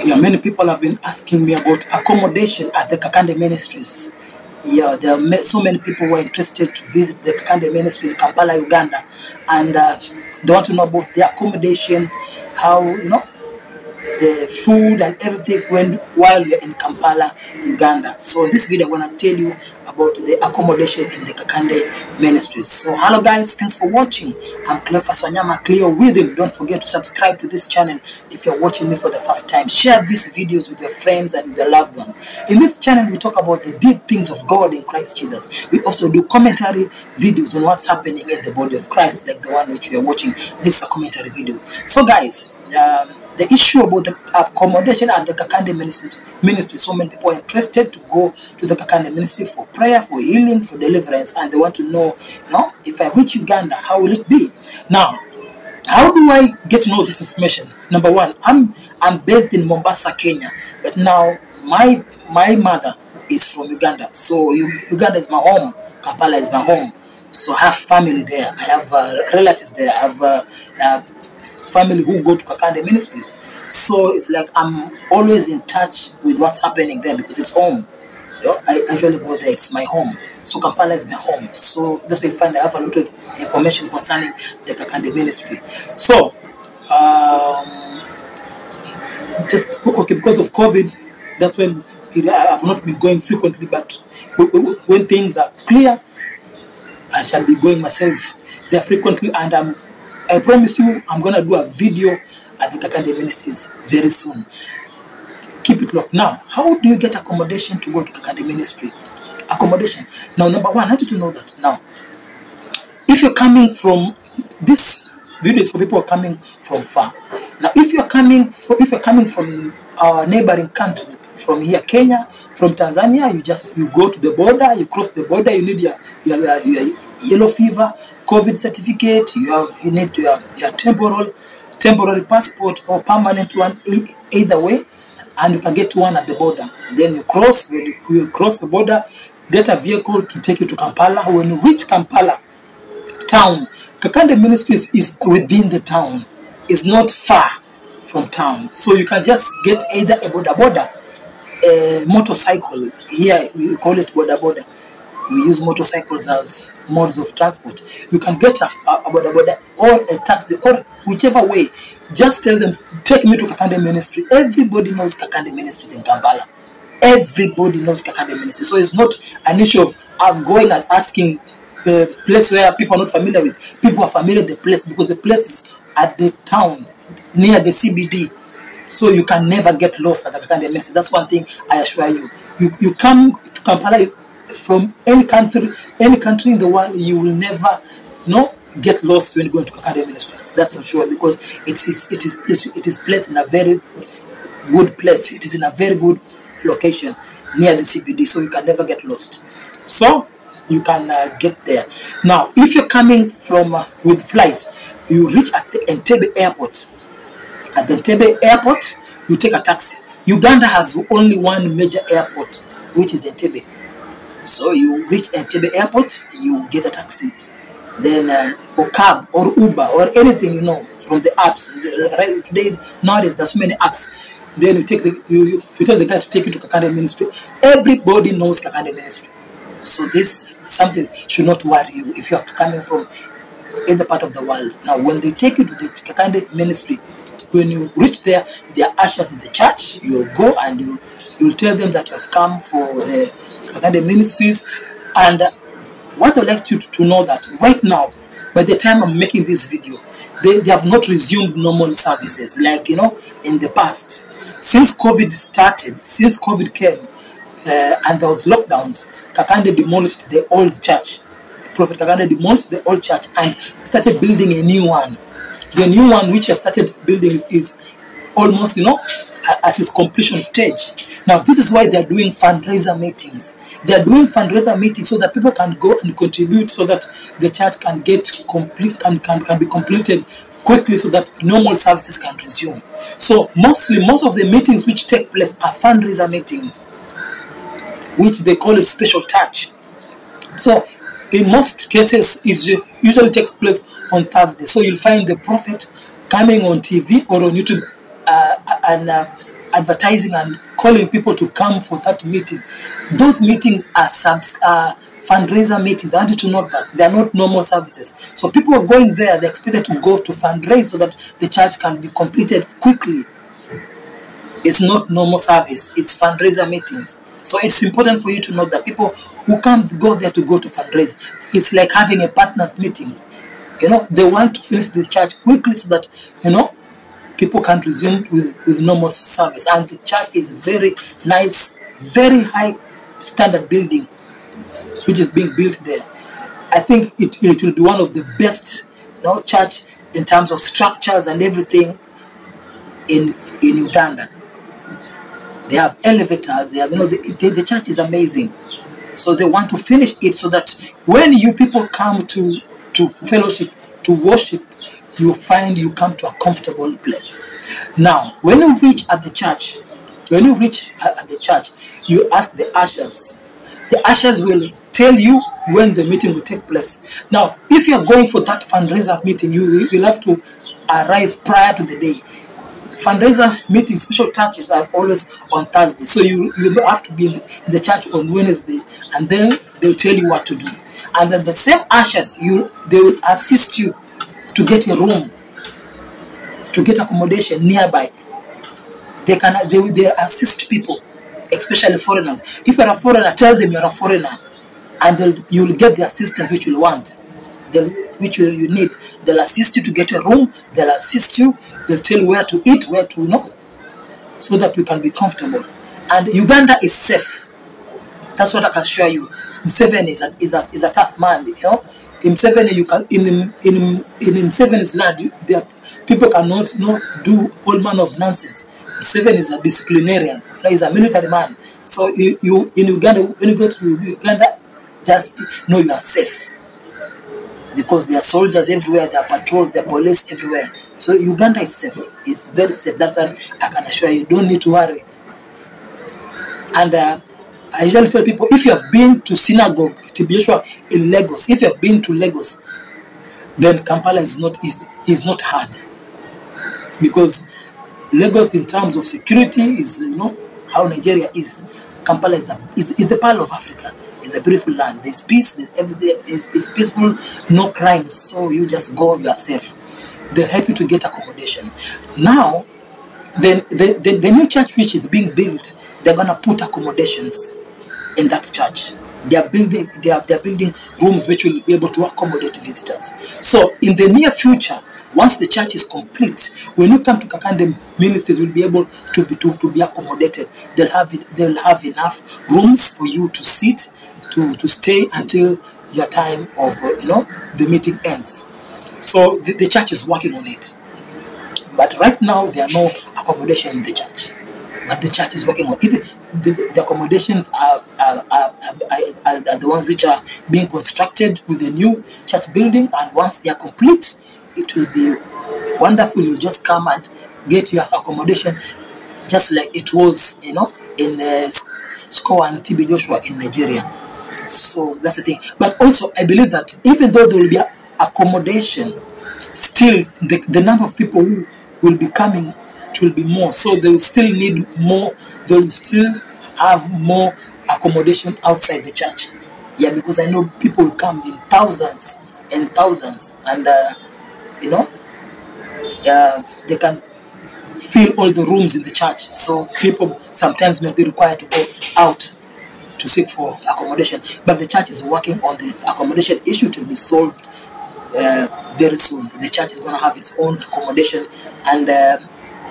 Yeah, many people have been asking me about accommodation at the KAKANDE Ministries. Yeah, there are so many people who are interested to visit the KAKANDE Ministry in Kampala, Uganda, and they want to know about the accommodation, how, the food and everything while you're in Kampala, Uganda. So in this video, I'm going to tell you about the accommodation in the KAKANDE Ministries. So hello guys, thanks for watching. I'm Cleophas Wanyama, Cleo with him. Don't forget to subscribe to this channel if you're watching me for the first time. Share these videos with your friends and with your loved ones. In this channel, we talk about the deep things of God in Christ Jesus. We also do commentary videos on what's happening in the body of Christ, like the one which we are watching. This is a commentary video. So guys, the issue about the accommodation at the KAKANDE Ministry, so many people are interested to go to the KAKANDE Ministry for prayer, for healing, for deliverance, and they want to know, if I reach Uganda, how will it be? Now, how do I get to know this information? Number one, I'm based in Mombasa, Kenya, but now my mother is from Uganda, so Uganda is my home, Kampala is my home, so I have family there, I have relatives there, I have family who go to KAKANDE Ministries. So it's like I'm always in touch with what's happening there because it's home. I usually go there, it's my home. So Kampala is my home. So that's why you find I have a lot of information concerning the KAKANDE Ministry. So because of COVID, that's when I have not been going frequently, but when things are clear, I shall be going myself there frequently, and I promise you, I'm going to do a video at the KAKANDE Ministries very soon. Keep it locked. Now, how do you get accommodation to go to KAKANDE Ministry? Accommodation. Now, number one, I want you to know that. Now, if you're coming from, this video is for people who are coming from far. Now, if you're coming from our neighboring countries, from here, Kenya, from Tanzania, you go to the border, you cross the border, you need your yellow fever, COVID certificate, you need your temporary passport or permanent one, either way, and you can get one at the border. Then you cross, when you cross the border, get a vehicle to take you to Kampala. When you reach Kampala town, KAKANDE Ministries is within the town, it's not far from town, so you can just get either a border, a motorcycle. Here we call it border. We use motorcycles as modes of transport. You can get a border or a taxi or whichever way. Just tell them, take me to KAKANDE Ministry. Everybody knows KAKANDE Ministries in Kampala. Everybody knows KAKANDE Ministry. So it's not an issue of going and asking the place where people are not familiar with. People are familiar with the place because the place is at the town, near the CBD. So you can never get lost at the KAKANDE Ministry. That's one thing I assure you. You come to Kampala from any country in the world, you will never get lost when going to KAKANDE Ministries. That's for sure, because it is placed in a very good place. It is in a very good location near the CBD, so you can never get lost. So you can get there. Now, if you're coming from with flight, you reach at the Entebbe airport. At the Entebbe airport, you take a taxi. Uganda has only one major airport, which is Entebbe. So you reach Entebbe airport, you get a taxi, then or cab or Uber or anything from the apps. Right today, nowadays there's so many apps. Then you take you tell the guy to take you to KAKANDE Ministry. Everybody knows KAKANDE Ministry, so this something should not worry you if you are coming from any part of the world. Now, when they take you to the KAKANDE Ministry, when you reach there, there are ushers in the church. You'll go and you'll tell them that you have come for the KAKANDE Ministries. And what I'd like you to know that right now, by the time I'm making this video, they have not resumed normal services like in the past. Since COVID started, since COVID came and there was lockdowns, KAKANDE demolished the old church. Prophet KAKANDE demolished the old church and started building a new one. The new one which I started building is almost at its completion stage. Now, this is why they are doing fundraiser meetings. They are doing fundraiser meetings so that people can go and contribute, so that the church can get can be completed quickly, so that normal services can resume. So most of the meetings which take place are fundraiser meetings, which they call it special touch. So in most cases, it usually takes place on Thursday. So you'll find the prophet coming on TV or on YouTube and advertising and calling people to come for that meeting. Those meetings are fundraiser meetings. I want you to note that they are not normal services. So people are going there, they're expected to go to fundraise so that the church can be completed quickly. It's not normal service, it's fundraiser meetings. So it's important for you to know that people who can't go there to go to fundraise, it's like having a partners meetings. You know, they want to finish the church quickly so that, you know, people can resume with normal service. And the church is very nice, very high standard building, which is being built there. I think it will be one of the best, you know, church in terms of structures and everything in Uganda. They have elevators. They have, you know, the church is amazing. So they want to finish it so that when you people come to fellowship, to worship, you find you come to a comfortable place. Now, when you reach at the church, you ask the ushers. The ushers will tell you when the meeting will take place. Now, if you're going for that fundraiser meeting, you will have to arrive prior to the day. Fundraiser meetings, special churches are always on Thursday. So you have to be in the church on Wednesday, and then they'll tell you what to do. And then the same ushers, they will assist you to get a room, to get accommodation nearby. They assist people, especially foreigners. If you're a foreigner, tell them you're a foreigner, and you'll get the assistance which you'll want, which you need. They'll assist you to get a room. They'll assist you. They'll tell you where to eat, where to, you know, so that you can be comfortable. And Uganda is safe. That's what I can assure you. Museveni is a tough man, you know. In Museveni, in Museveni's land, people cannot, you know, do all manner of nonsense. Museveni is a disciplinarian. You know, he's a military man. So in Uganda, when you go to Uganda, just know you are safe, because there are soldiers everywhere, there are patrols, there are police everywhere. So Uganda is safe. It's very safe. That's what I can assure you. Don't need to worry. And I usually tell people, if you have been to synagogue, to be sure, in Lagos, if you have been to Lagos, then Kampala is not hard. Because Lagos, in terms of security, is, you know, how Nigeria is. Kampala is the pearl of Africa. It's a beautiful land. There's peace. There's everything. It's peaceful. No crimes. So you just go. You are safe. They'll help you to get accommodation. Now, the new church which is being built, they're gonna put accommodations in that church. They are building rooms which will be able to accommodate visitors. So in the near future, once the church is complete, when you come to KAKANDE Ministries, will be able to be accommodated. They'll have enough rooms for you to sit, to stay until your time of, you know, the meeting ends. So the church is working on it. But right now there are no accommodation in the church. But the church is working on it. The accommodations are the ones which are being constructed with the new church building, and once they are complete, it will be wonderful. You'll just come and get your accommodation, just like it was, you know, in Score and TB Joshua in Nigeria. So that's the thing. But also, I believe that even though there will be accommodation, still the number of people who will be coming will be more. So they will still need more. They will still have more accommodation outside the church. Yeah, because I know people will come in thousands and thousands, and you know, they can fill all the rooms in the church. So people sometimes may be required to go out to seek for accommodation. But the church is working on the accommodation issue to be solved very soon. The church is going to have its own accommodation, and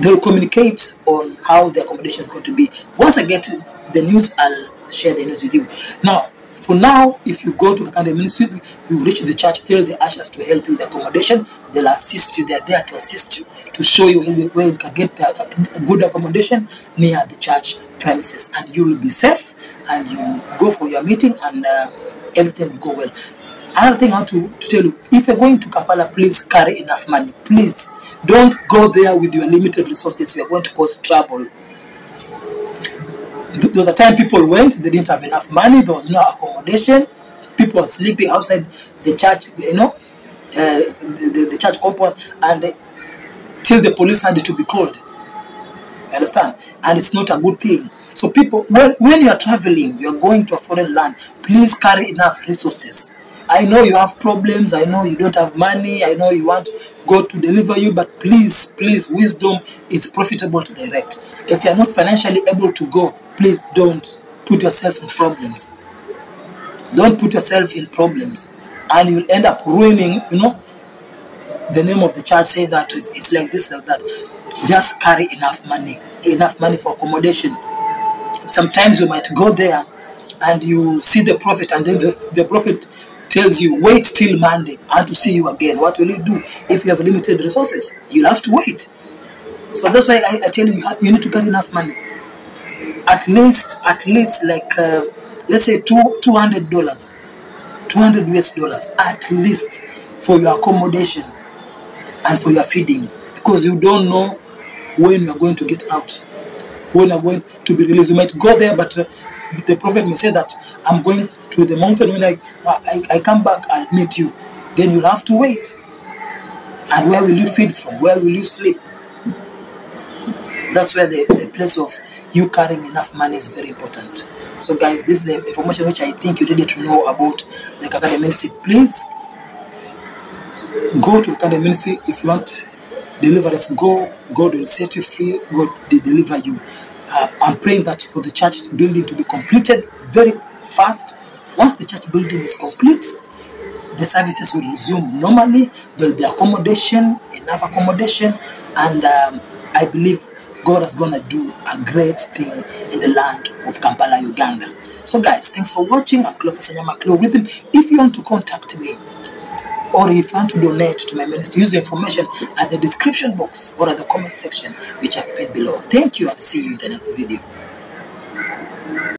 they'll communicate on how the accommodation is going to be. Once I get the news, I'll share the news with you. Now, for now, if you go to KAKANDE Ministries, you reach the church, tell the ushers to help you with the accommodation. They'll assist you. They're there to assist you, to show you where you can get a good accommodation near the church premises, and you will be safe, and you go for your meeting, and everything will go well. Another thing I want to tell you, if you're going to Kampala, please carry enough money. Please don't go there with your limited resources. You're going to cause trouble. There was a time people went, they didn't have enough money, there was no accommodation, people were sleeping outside the church, you know, the church compound, and till the police had to be called. You understand? And it's not a good thing. So people, when you are traveling, you are going to a foreign land, please carry enough resources. I know you have problems, I know you don't have money, I know you want God to deliver you, but please, please, wisdom is profitable to direct. If you are not financially able to go, please don't put yourself in problems. Don't put yourself in problems, and you'll end up ruining, the name of the church. Say that it's like this, like that. Just carry enough money for accommodation. Sometimes you might go there and you see the prophet, and then the prophet tells you, wait till Monday and to see you again. What will you do? If you have limited resources, you'll have to wait. So that's why I tell you, you need to carry enough money. At least like, let's say $200, $200 US, at least, for your accommodation and for your feeding, because you don't know when you are going to get out, when you are going to be released. You might go there, but the prophet may say that I'm going to the mountain. When I come back, I'll meet you. Then you'll have to wait. And where will you feed from? Where will you sleep? That's where the place of you carrying enough money is very important. So guys, this is the information which I think you needed to know about the KAKANDE Ministry. Please go to KAKANDE Ministry if you want deliverance. Go. God will set you free. God will deliver you. I'm praying that for the church building to be completed very fast. Once the church building is complete, the services will resume normally. There will be accommodation, enough accommodation, and I believe God is going to do a great thing in the land of Kampala, Uganda. So guys, thanks for watching. I'm Cleophas Wanyama Rhythm. If you want to contact me, or if you want to donate to my ministry, use the information at the description box or at the comment section which I've pinned below. Thank you, and see you in the next video.